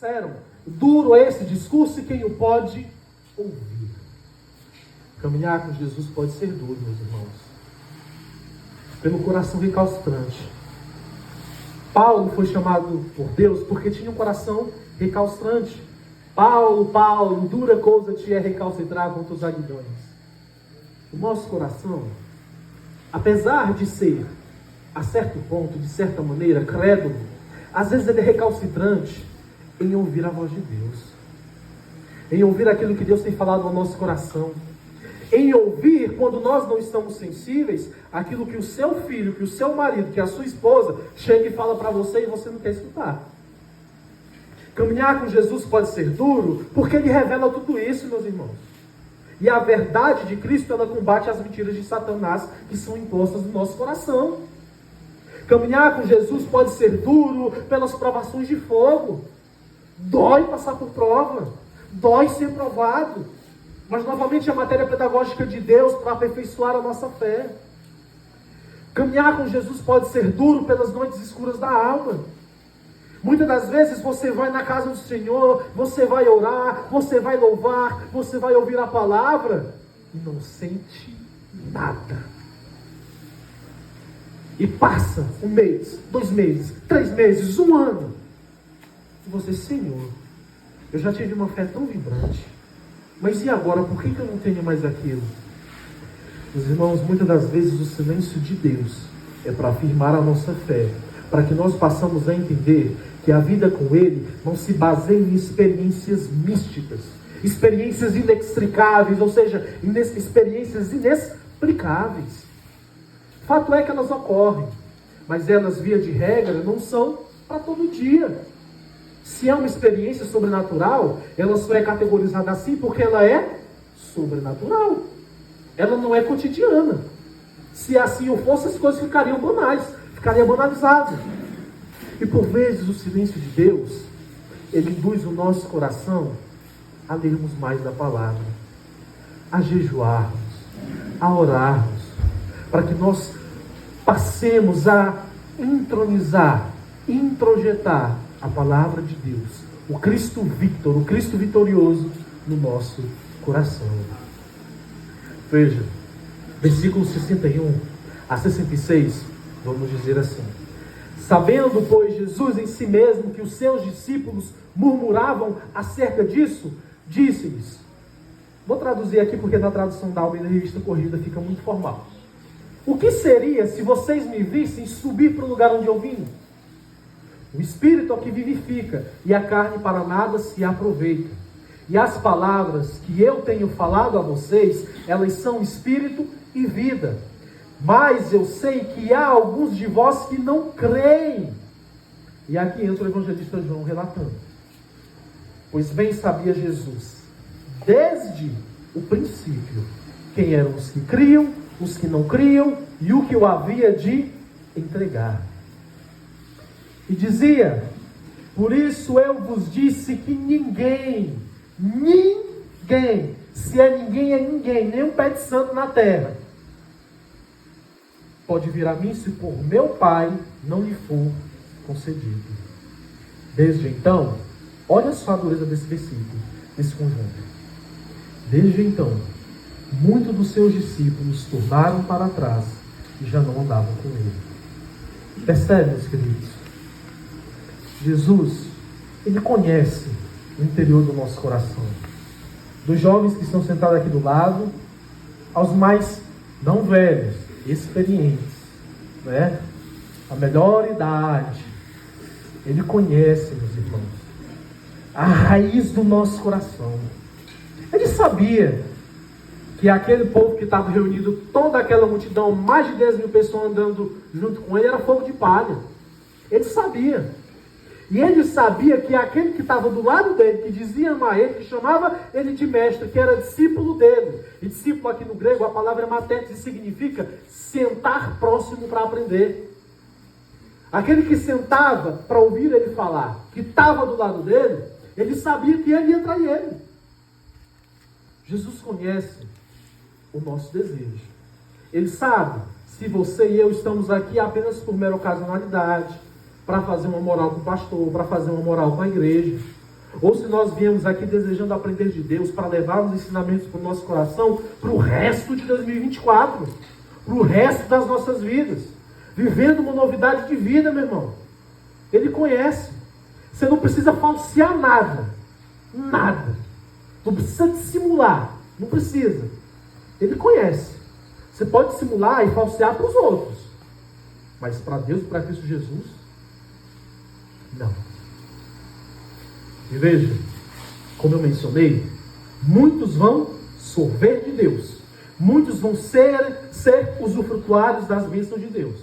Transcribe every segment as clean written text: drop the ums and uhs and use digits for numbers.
disseram, duro é esse discurso e quem o pode ouvir. Caminhar com Jesus pode ser duro, meus irmãos, pelo coração recalcitrante. Paulo foi chamado por Deus porque tinha um coração recalcitrante. Paulo, dura coisa te é recalcitrar contra os aguilhões. O nosso coração, apesar de ser, a certo ponto, de certa maneira, crédulo, às vezes ele é recalcitrante em ouvir a voz de Deus, em ouvir aquilo que Deus tem falado no nosso coração, em ouvir, quando nós não estamos sensíveis, aquilo que o seu filho, que o seu marido, que a sua esposa chega e fala para você e você não quer escutar. Caminhar com Jesus pode ser duro porque ele revela tudo isso, meus irmãos. E a verdade de Cristo, ela combate as mentiras de Satanás que são impostas no nosso coração. Caminhar com Jesus pode ser duro pelas provações de fogo. Dói passar por prova, dói ser provado. Mas novamente a matéria pedagógica de Deus para aperfeiçoar a nossa fé. Caminhar com Jesus pode ser duro pelas noites escuras da alma. Muitas das vezes você vai na casa do Senhor, você vai orar, você vai louvar, você vai ouvir a palavra e não sente nada. E passa 1 mês, 2 meses, 3 meses, 1 ano. E você, Senhor, eu já tive uma fé tão vibrante, mas e agora, por que eu não tenho mais aquilo? Meus irmãos, muitas das vezes o silêncio de Deus é para afirmar a nossa fé, para que nós possamos a entender que a vida com Ele não se baseia em experiências místicas, experiências inextricáveis, ou seja, experiências inexplicáveis. Fato é que elas ocorrem, mas elas, via de regra, não são para todo dia. Se é uma experiência sobrenatural, ela só é categorizada assim porque ela é sobrenatural. Ela não é cotidiana. Se assim o fosse, as coisas ficariam banais, ficariam banalizadas. E por vezes o silêncio de Deus, ele induz o nosso coração a lermos mais da palavra, a jejuarmos, a orarmos, para que nós passemos a intronizar, introjetar a palavra de Deus, o Cristo Victor, o Cristo vitorioso no nosso coração. Veja, versículos 61 a 66, vamos dizer assim: sabendo, pois, Jesus em si mesmo que os seus discípulos murmuravam acerca disso, disse-lhes, vou traduzir aqui porque na tradução da Almeida Revista Corrigida fica muito formal: o que seria se vocês me vissem subir para o lugar onde eu vim? O Espírito é o que vivifica, e a carne para nada se aproveita. E as palavras que eu tenho falado a vocês, elas são Espírito e vida. Mas eu sei que há alguns de vós que não creem. E aqui entra o evangelista João relatando. Pois bem sabia Jesus, desde o princípio, quem eram os que criam, os que não criam, e o que o havia de entregar. E dizia, por isso eu vos disse que ninguém, se é ninguém, nem um pé de santo na terra, pode vir a mim se por meu Pai não lhe for concedido. Desde então, olha só a dureza desse versículo, desse conjunto. Desde então, muitos dos seus discípulos tornaram para trás e já não andavam com ele. Percebe, meus queridos? Jesus, ele conhece o interior do nosso coração. Dos jovens que estão sentados aqui do lado, aos mais não velhos, experientes, né? A melhor idade. Ele conhece, meus irmãos, a raiz do nosso coração. Ele sabia que aquele povo que estava reunido, toda aquela multidão, mais de 10 mil pessoas andando junto com ele, era fogo de palha. Ele sabia. E ele sabia que aquele que estava do lado dele, que dizia amar ele, que chamava ele de mestre, que era discípulo dele. E discípulo aqui no grego, a palavra mathetes, e significa sentar próximo para aprender. Aquele que sentava para ouvir ele falar, que estava do lado dele, ele sabia que ele ia trair ele. Jesus conhece o nosso desejo. Ele sabe se você e eu estamos aqui apenas por mera ocasionalidade, para fazer uma moral com o pastor, para fazer uma moral com a igreja, ou se nós viemos aqui desejando aprender de Deus para levar os ensinamentos para o nosso coração para o resto de 2024, para o resto das nossas vidas, vivendo uma novidade de vida, meu irmão. Ele conhece. Você não precisa falsear nada. Nada. Não precisa dissimular. Não precisa. Ele conhece. Você pode simular e falsear para os outros. Mas para Deus, para Cristo Jesus, não. E veja, como eu mencionei, muitos vão sorver de Deus. Muitos vão ser usufrutuários das bênçãos de Deus.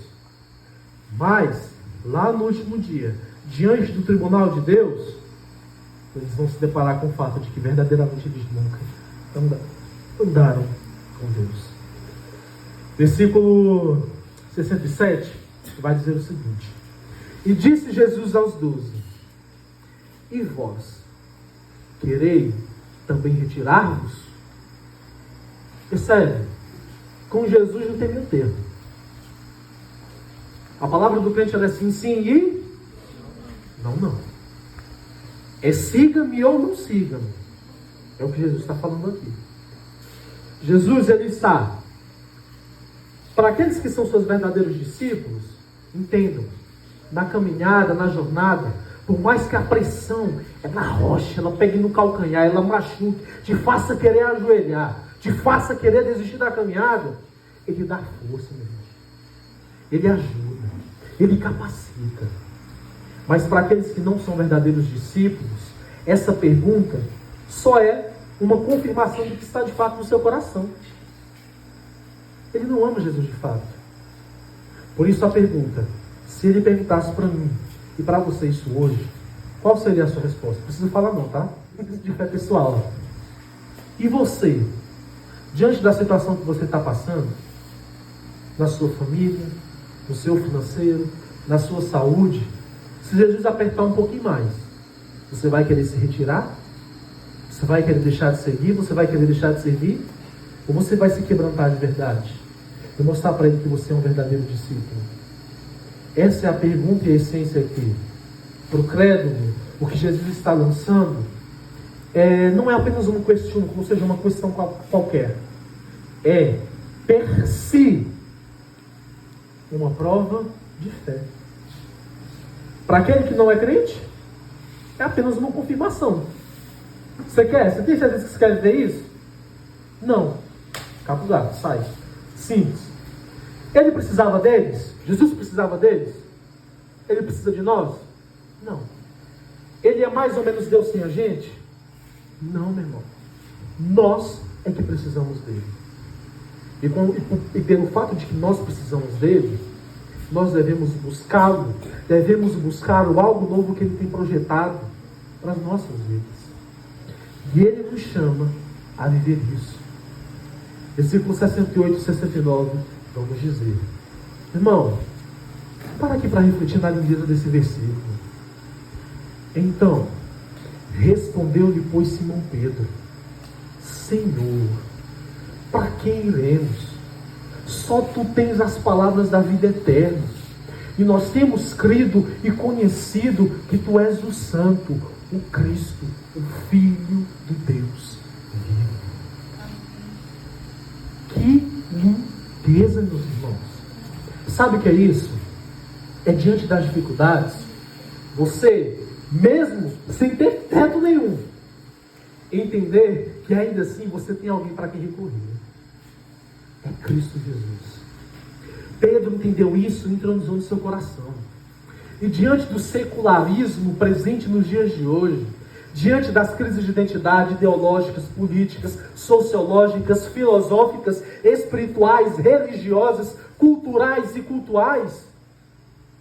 Mas, lá no último dia, diante do tribunal de Deus, eles vão se deparar com o fato de que verdadeiramente eles nunca andaram com Deus. Versículo 67 vai dizer o seguinte: e disse Jesus aos 12: e vós quereis também retirar-vos? Percebe? Com Jesus não tem meio termo. A palavra do crente ela é sim, sim e não. É siga-me ou não siga-me. É o que Jesus está falando aqui. Jesus, ele está, para aqueles que são seus verdadeiros discípulos, entendam, na caminhada, na jornada, por mais que a pressão é na rocha, ela pegue no calcanhar, ela machuque, te faça querer ajoelhar, te faça querer desistir da caminhada, ele dá força, meu irmão. Ele ajuda, ele capacita. Mas para aqueles que não são verdadeiros discípulos, essa pergunta só é uma confirmação do que está de fato no seu coração. Ele não ama Jesus de fato. Por isso a pergunta: se ele perguntasse para mim e para você isso hoje, qual seria a sua resposta? Não precisa falar não, tá? De fé pessoal. E você, diante da situação que você está passando, na sua família, no seu financeiro, na sua saúde, se Jesus apertar um pouquinho mais, você vai querer se retirar? Você vai querer deixar de seguir? Você vai querer deixar de servir? Ou você vai se quebrantar de verdade e mostrar para ele que você é um verdadeiro discípulo? Essa é a pergunta e a essência aqui. Para o crédulo, o que Jesus está lançando não é apenas uma questão, ou seja, uma questão qualquer. É, per si, uma prova de fé. Para aquele que não é crente, é apenas uma confirmação. Você quer? Você tem certeza que você quer ver isso? Não. Capa o gato, sai. Simples. Ele precisava deles? Jesus precisava deles? Ele precisa de nós? Não. Ele é mais ou menos Deus sem a gente? Não, meu irmão. Nós é que precisamos dele. E pelo fato de que nós precisamos dele, nós devemos buscá-lo, devemos buscar o algo novo que ele tem projetado para as nossas vidas. E ele nos chama a viver isso. Versículo 68 e 69, vamos dizer. Irmão, para aqui para refletir na lindeza desse versículo. Então, respondeu-lhe, pois, Simão Pedro: Senhor, para quem iremos? Só tu tens as palavras da vida eterna. E nós temos crido e conhecido que tu és o Santo, o Cristo, o Filho de Deus vivo. Que lindeza, meus irmãos. Sabe o que é isso? É diante das dificuldades, você, mesmo sem ter teto nenhum, entender que ainda assim você tem alguém para quem recorrer. É Cristo Jesus. Pedro entendeu isso e entronizou no seu coração. E diante do secularismo presente nos dias de hoje, diante das crises de identidade ideológicas, políticas, sociológicas, filosóficas, espirituais, religiosas, culturais e cultuais,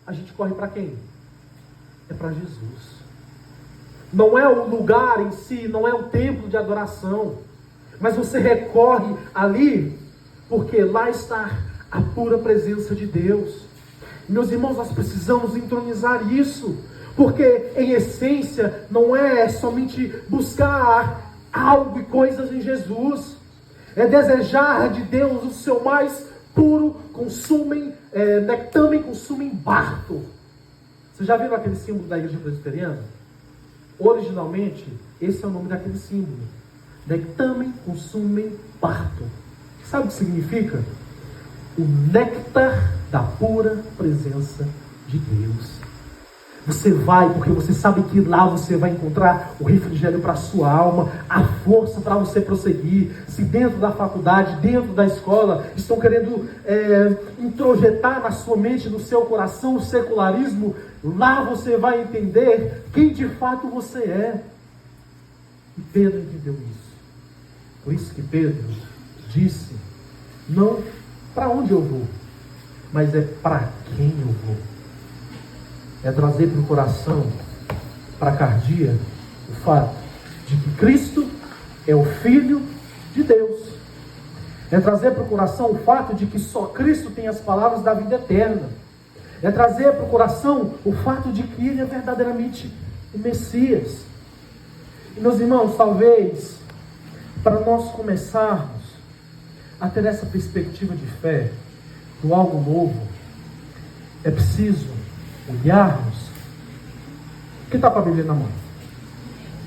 a gente corre para quem? É para Jesus. Não é o lugar em si, não é o templo de adoração, mas você recorre ali, porque lá está a pura presença de Deus. Meus irmãos, nós precisamos entronizar isso, porque em essência não é somente buscar algo e coisas em Jesus, é desejar de Deus o seu mais puro consumem, nectame consumem barto. Você já viram aquele símbolo da igreja presbiteriana? Originalmente, esse é o nome daquele símbolo. Nectamen consumem parto. Sabe o que significa? O néctar da pura presença de Deus. Você vai porque você sabe que lá você vai encontrar o refrigério para a sua alma, a força para você prosseguir. Se dentro da faculdade, dentro da escola, estão querendo introjetar na sua mente, no seu coração, o secularismo, lá você vai entender quem de fato você é. E Pedro entendeu isso. Por isso que Pedro disse, não para onde eu vou, mas é para quem eu vou. É trazer para o coração, para a cardia, o fato de que Cristo é o Filho de Deus. É trazer para o coração o fato de que só Cristo tem as palavras da vida eterna. É trazer para o coração o fato de que Ele é verdadeiramente o Messias. E meus irmãos, talvez, para nós começarmos a ter essa perspectiva de fé, do algo novo, é preciso olharmos. Quem está com a Bíblia na mão?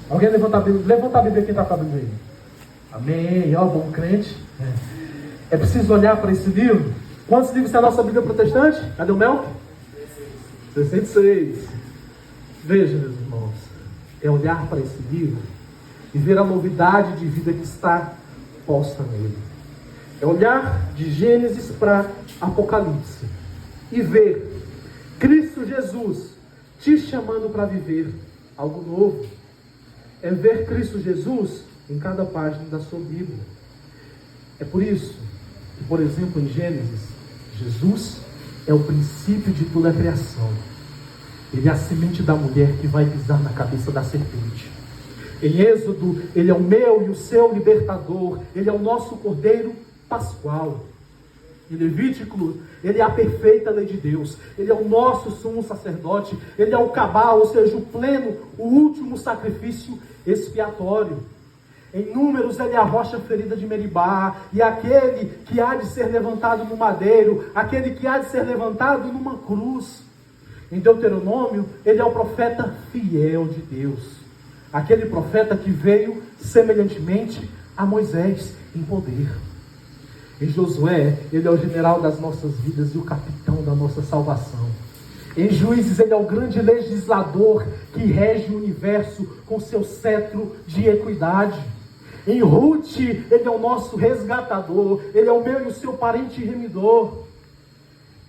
Alguém levanta a Bíblia? Levanta a Bíblia, quem está com a Bíblia aí? Amém, ó, bom crente. É preciso olhar para esse livro. Quantos livros tem a nossa Bíblia protestante? Cadê o Mel? 66. Veja, meus irmãos, é olhar para esse livro e ver a novidade de vida que está posta nele. É olhar de Gênesis para Apocalipse e ver Cristo Jesus te chamando para viver algo novo. É ver Cristo Jesus em cada página da sua Bíblia. É por isso que, por exemplo, em Gênesis, Jesus é o princípio de toda a criação. Ele é a semente da mulher que vai pisar na cabeça da serpente. Em Êxodo, Ele é o meu e o seu libertador. Ele é o nosso Cordeiro Pascual. Em Levítico, Ele é a perfeita lei de Deus. Ele é o nosso sumo sacerdote. Ele é o cabal, ou seja, o pleno, o último sacrifício expiatório. Em Números, Ele é a rocha ferida de Meribá, e aquele que há de ser levantado no madeiro, aquele que há de ser levantado numa cruz. Em Deuteronômio, Ele é o profeta fiel de Deus, aquele profeta que veio semelhantemente a Moisés em poder. Em Josué, Ele é o general das nossas vidas e o capitão da nossa salvação. Em Juízes, Ele é o grande legislador que rege o universo com seu cetro de equidade. Em Ruth, Ele é o nosso resgatador. Ele é o meu e o seu parente remidor.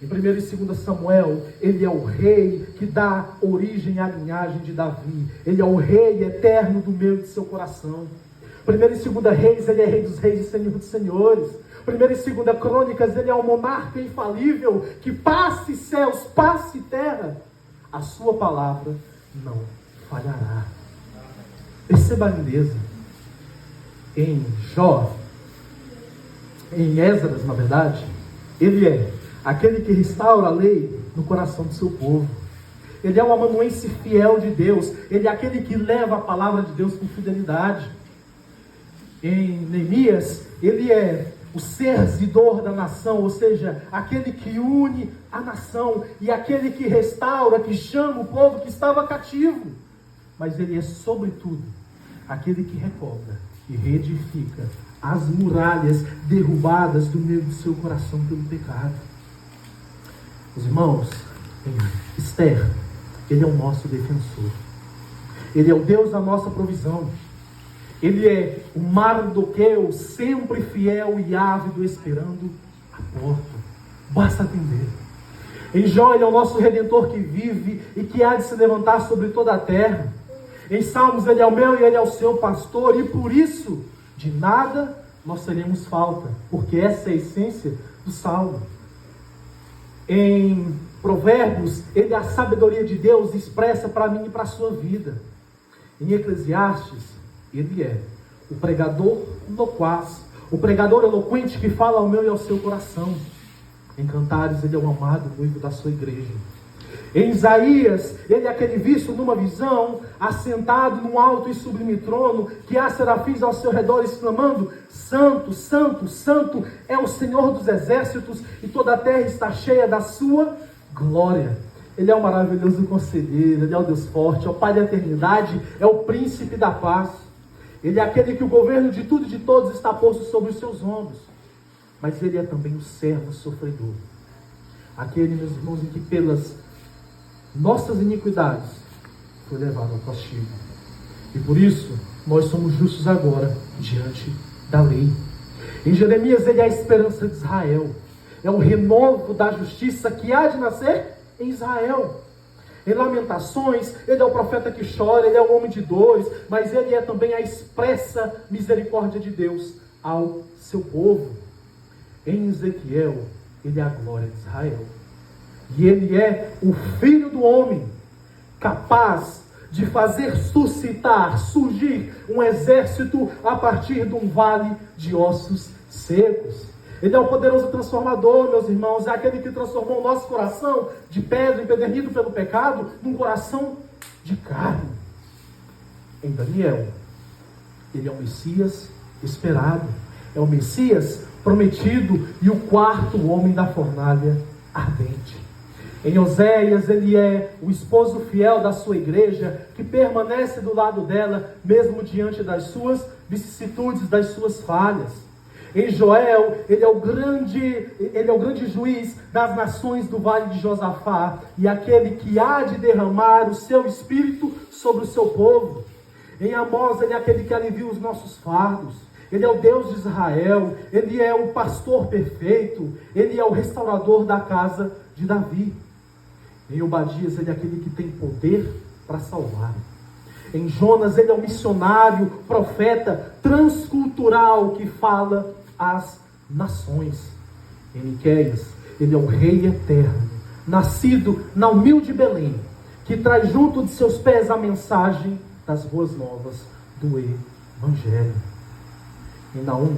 Em 1 e 2 Samuel, Ele é o rei que dá origem à linhagem de Davi. Ele é o rei eterno do meu e do seu coração. 1 e 2 Reis, Ele é rei dos reis e senhor dos senhores. 1 e 2 Crônicas, Ele é o monarca infalível, que passe céus, passe terra, a sua palavra não falhará. Perceba a lindeza. Em Jó, em Esdras, na verdade, Ele é aquele que restaura a lei no coração do seu povo. Ele é o amanuense fiel de Deus. Ele é aquele que leva a palavra de Deus com fidelidade. Em Neemias, Ele é o servidor da nação, ou seja, aquele que une a nação e aquele que restaura, que chama o povo que estava cativo. Mas Ele é, sobretudo, aquele que recobra e reedifica as muralhas derrubadas do meio do seu coração pelo pecado. Os irmãos, em Esther, Ele é o nosso defensor. Ele é o Deus da nossa provisão. Ele é o Mardoqueu, sempre fiel e ávido, esperando a porta. Basta atender. Em Jó, Ele é o nosso Redentor que vive e que há de se levantar sobre toda a terra. Em Salmos, Ele é o meu e Ele é o seu pastor, e por isso, de nada nós teremos falta, porque essa é a essência do Salmo. Em Provérbios, Ele é a sabedoria de Deus expressa para mim e para a sua vida. Em Eclesiastes, Ele é o pregador loquaz, o pregador eloquente que fala ao meu e ao seu coração. Em Cantares, Ele é o amado noivo da sua igreja. Em Isaías, Ele é aquele visto numa visão, assentado num alto e sublime trono, que há serafins ao seu redor exclamando: Santo, Santo, Santo é o Senhor dos exércitos, e toda a terra está cheia da sua glória. Ele é o maravilhoso conselheiro, Ele é o Deus forte, é o Pai da eternidade, é o príncipe da paz. Ele é aquele que o governo de tudo e de todos está posto sobre os seus ombros. Mas Ele é também o servo sofredor. Aquele, meus irmãos, em que pelas nossas iniquidades foi levado ao castigo. E por isso, nós somos justos agora diante da lei. Em Jeremias, Ele é a esperança de Israel. É o renovo da justiça que há de nascer em Israel. Em Lamentações, Ele é o profeta que chora, Ele é o homem de dores, mas Ele é também a expressa misericórdia de Deus ao seu povo. Em Ezequiel, Ele é a glória de Israel. E Ele é o Filho do homem, capaz de fazer surgir um exército a partir de um vale de ossos secos. Ele é o poderoso transformador, meus irmãos, é aquele que transformou o nosso coração de pedra, empedernido pelo pecado, num coração de carne. Em Daniel, Ele é o Messias esperado, é o Messias prometido e o quarto homem da fornalha ardente. Em Oséias, Ele é o esposo fiel da sua igreja, que permanece do lado dela, mesmo diante das suas vicissitudes, das suas falhas. Em Joel, ele é o grande juiz das nações do vale de Josafá, e aquele que há de derramar o seu espírito sobre o seu povo. Em Amós, Ele é aquele que alivia os nossos fardos. Ele é o Deus de Israel, Ele é o pastor perfeito, Ele é o restaurador da casa de Davi. Em Obadias, Ele é aquele que tem poder para salvar. Em Jonas, Ele é o missionário, profeta, transcultural que fala às nações. Em Miqueias, Ele é o Rei eterno, nascido na humilde Belém, que traz junto de seus pés a mensagem das boas novas do Evangelho. Em Naum,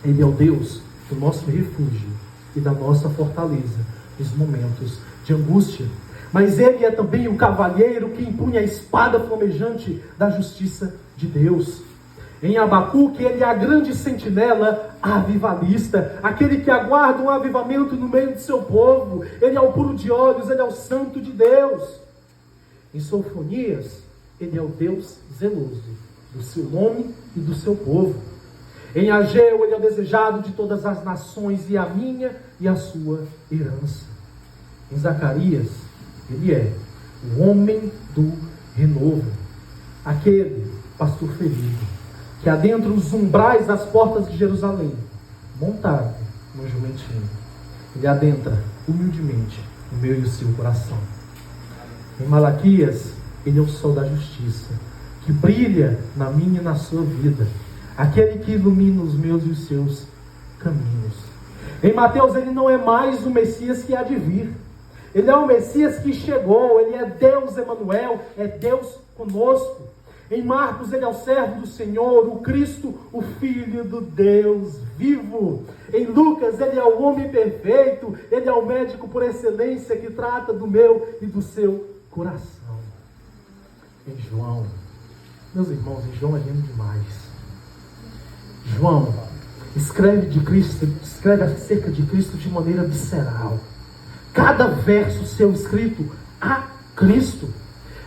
Ele é o Deus do nosso refúgio e da nossa fortaleza nos momentos de angústia. Mas Ele é também o cavalheiro que empunha a espada flamejante da justiça de Deus. Em Abacuque, Ele é a grande sentinela avivalista, aquele que aguarda um avivamento no meio de seu povo. Ele é o puro de olhos, Ele é o santo de Deus. Em Sofonias, Ele é o Deus zeloso do seu nome e do seu povo. Em Ageu, Ele é o desejado de todas as nações, e a minha e a sua herança. Em Zacarias, Ele é o homem do renovo, aquele pastor ferido, que adentra os umbrais das portas de Jerusalém, montado no jumentinho. Ele adentra humildemente o meu e o seu coração. Em Malaquias, Ele é o sol da justiça, que brilha na minha e na sua vida, aquele que ilumina os meus e os seus caminhos. Em Mateus, Ele não é mais o Messias que há de vir. Ele é o Messias que chegou, Ele é Deus Emanuel, é Deus conosco. Em Marcos, Ele é o servo do Senhor, o Cristo, o Filho do Deus vivo. Em Lucas, Ele é o homem perfeito, Ele é o médico por excelência que trata do meu e do seu coração. Em João, meus irmãos, em João é lindo demais. João escreve acerca de Cristo de maneira visceral. Cada verso seu escrito a Cristo.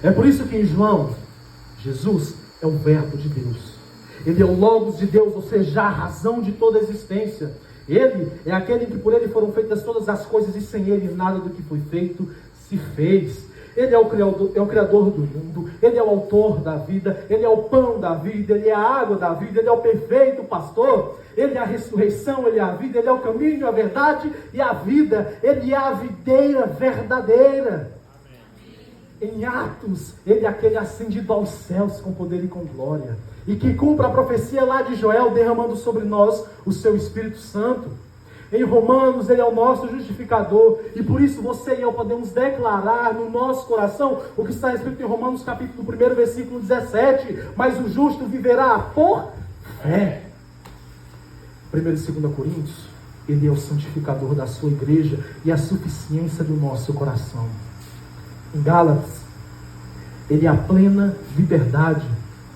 É por isso que em João, Jesus é o verbo de Deus. Ele é o Logos de Deus, ou seja, a razão de toda a existência. Ele é aquele que por Ele foram feitas todas as coisas, e sem Ele nada do que foi feito se fez. Ele é o Criador do mundo, Ele é o autor da vida, Ele é o pão da vida, Ele é a água da vida, Ele é o perfeito pastor, Ele é a ressurreição, Ele é a vida, Ele é o caminho, a verdade e a vida, Ele é a videira verdadeira. Em Atos, Ele é aquele ascendido aos céus com poder e com glória, e que cumpre a profecia lá de Joel, derramando sobre nós o seu Espírito Santo. Em Romanos, Ele é o nosso justificador, e por isso você e eu podemos declarar no nosso coração o que está escrito em Romanos capítulo 1, versículo 17, mas o justo viverá por fé. 1 e 2 Coríntios, Ele é o santificador da sua igreja e a suficiência do nosso coração. Em Gálatas, Ele é a plena liberdade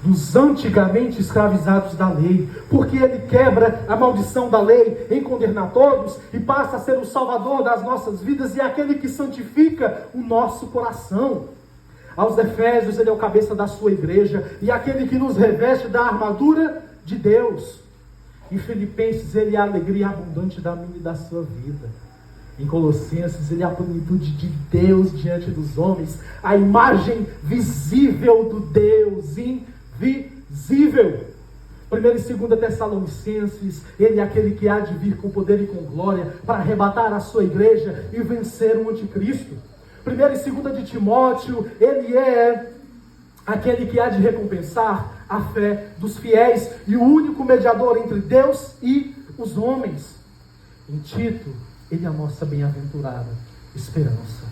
dos antigamente escravizados da lei, porque ele quebra a maldição da lei em condenar todos e passa a ser o salvador das nossas vidas e aquele que santifica o nosso coração. Aos Efésios, ele é o cabeça da sua igreja e aquele que nos reveste da armadura de Deus. Em Filipenses, ele é a alegria abundante da minha e da sua vida. Em Colossenses, ele é a plenitude de Deus diante dos homens, a imagem visível do Deus invisível. 1 e 2 Tessalonicenses, ele é aquele que há de vir com poder e com glória para arrebatar a sua igreja e vencer o anticristo. 1 e 2 de Timóteo, ele é aquele que há de recompensar a fé dos fiéis e o único mediador entre Deus e os homens. Em Tito, ele é a nossa bem-aventurada esperança.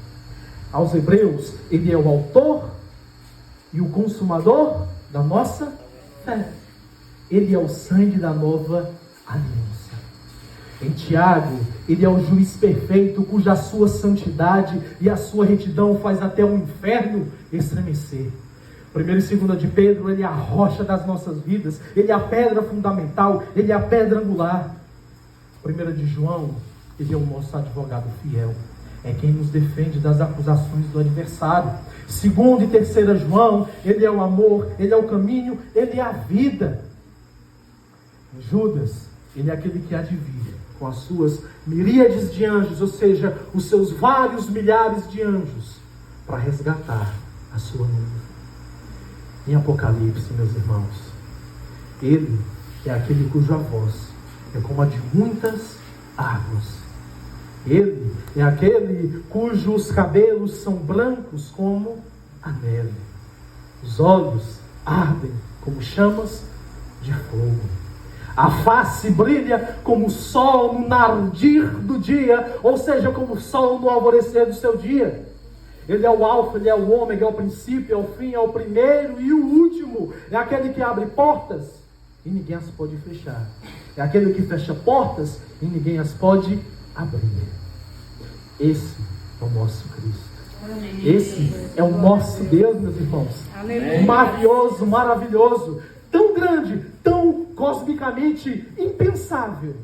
Aos Hebreus, ele é o autor e o consumador da nossa fé. Ele é o sangue da nova aliança. Em Tiago, ele é o juiz perfeito, cuja sua santidade e a sua retidão faz até o inferno estremecer. 1 e 2 de Pedro, ele é a rocha das nossas vidas, ele é a pedra fundamental, ele é a pedra angular. 1 de João, ele é o nosso advogado fiel, é quem nos defende das acusações do adversário. 2 e 3 João, ele é o amor, ele é o caminho, ele é a vida. Em Judas, ele é aquele que há de vir com as suas miríades de anjos, ou seja, os seus vários milhares de anjos, para resgatar a sua noiva. Em Apocalipse, meus irmãos, ele é aquele cuja voz é como a de muitas águas. Ele é aquele cujos cabelos são brancos como a neve. Os olhos ardem como chamas de fogo. A face brilha como o sol no nardir do dia, ou seja, como o sol no alvorecer do seu dia. Ele é o alfa, ele é o ômega, é o princípio, é o fim, é o primeiro e o último. É aquele que abre portas e ninguém as pode fechar. É aquele que fecha portas e ninguém as pode abrir. Esse é o nosso Cristo. Amém. Esse é o nosso Deus, meus irmãos. Amém. Maravilhoso, maravilhoso. Tão grande, tão cosmicamente impensável.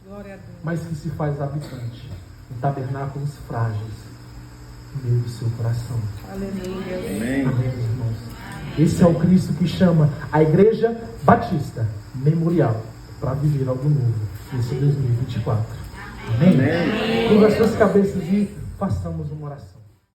Glória a Deus. Mas que se faz habitante em tabernáculos frágeis no meio do seu coração. Aleluia. Amém. Amém, meus irmãos. Esse é o Cristo que chama a Igreja Batista Memorial para viver algo novo nesse 2024. Amém? Amém. Com as suas cabeças e façamos uma oração.